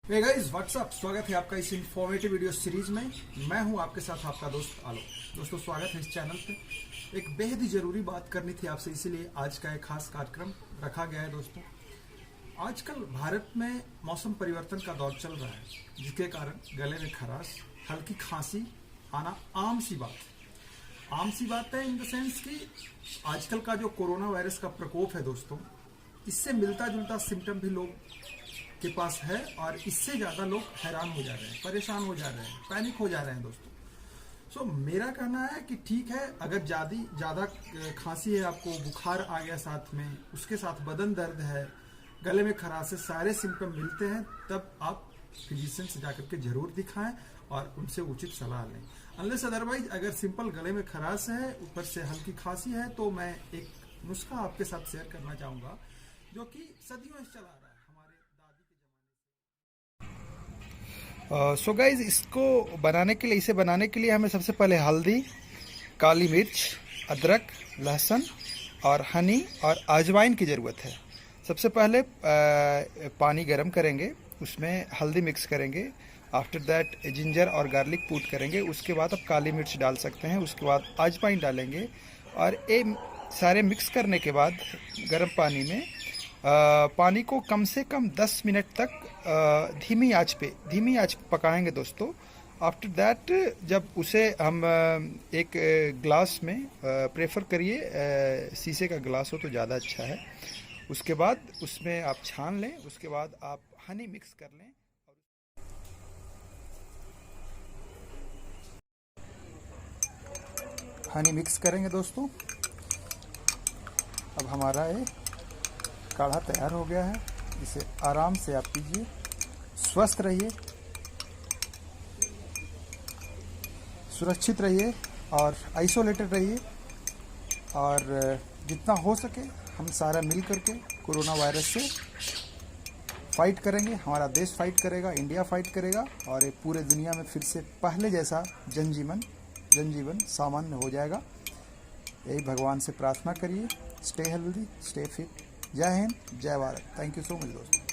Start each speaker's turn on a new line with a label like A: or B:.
A: Hey guys what's up, स्वागत है आपका इस इंफॉर्मेटिव वीडियो सीरीज में। मैं हूं आपके साथ आपका दोस्त आलोक। दोस्तों, स्वागत है इस चैनल पे। एक बेहद ही जरूरी बात करनी थी आपसे, इसीलिए आज का एक खास कार्यक्रम रखा गया है। दोस्तों, आजकल भारत में मौसम परिवर्तन का दौर चल रहा है, जिसके कारण गले में खराश, हल्की खांसी आना आम सी बात है। आम सी बात है इन द सेंस कि आजकल का जो कोरोना वायरस का प्रकोप है दोस्तों, इससे मिलता जुलता सिम्टम भी लोग के पास है और इससे ज्यादा लोग हैरान हो जा रहे हैं, परेशान हो जा रहे हैं, पैनिक हो जा रहे हैं दोस्तों। सो मेरा कहना है कि ठीक है, अगर ज्यादा खांसी है, आपको बुखार आ गया साथ में, उसके साथ बदन दर्द है, गले में खराश है, सारे सिम्टम मिलते हैं, तब आप फिजिशियन से जाकर के जरूर दिखाएं और उनसे उचित सलाह लें। अनलेस अदरवाइज अगर सिंपल गले में खराश है, ऊपर से हल्की खांसी है, तो मैं एक नुस्खा आपके साथ शेयर करना चाहूंगा जो कि सदियों से चला आ रहा है, हमारे दादी के जमाने से। सो गाइज, इसको बनाने के लिए, इसे बनाने के लिए हमें सबसे पहले हल्दी, काली मिर्च, अदरक, लहसुन और हनी और अजवाइन की ज़रूरत है। सबसे पहले पानी गरम करेंगे, उसमें हल्दी मिक्स करेंगे, आफ्टर दैट जिंजर और गार्लिक कूट करेंगे, उसके बाद आप काली मिर्च डाल सकते हैं, उसके बाद अजवाइन डालेंगे और ये सारे मिक्स करने के बाद गर्म पानी में पानी को कम से कम 10 मिनट तक धीमी आंच पे पकाएंगे दोस्तों। आफ्टर दैट जब उसे हम एक ग्लास में, प्रेफर करिए शीशे का ग्लास हो तो ज़्यादा अच्छा है, उसके बाद उसमें आप छान लें, उसके बाद आप हनी मिक्स कर लें। हनी मिक्स करेंगे दोस्तों। अब हमारा ये काढ़ा तैयार हो गया है, इसे आराम से आप पीजिए। स्वस्थ रहिए, सुरक्षित रहिए और आइसोलेटेड रहिए, और जितना हो सके हम सारा मिल करके कोरोना वायरस से फाइट करेंगे। हमारा देश फाइट करेगा, इंडिया फाइट करेगा, और ये पूरे दुनिया में फिर से पहले जैसा जनजीवन सामान्य हो जाएगा। यही भगवान से प्रार्थना करिए। Stay healthy, stay fit. जय हिंद, जय Bharat. Thank you so much दोस्तों।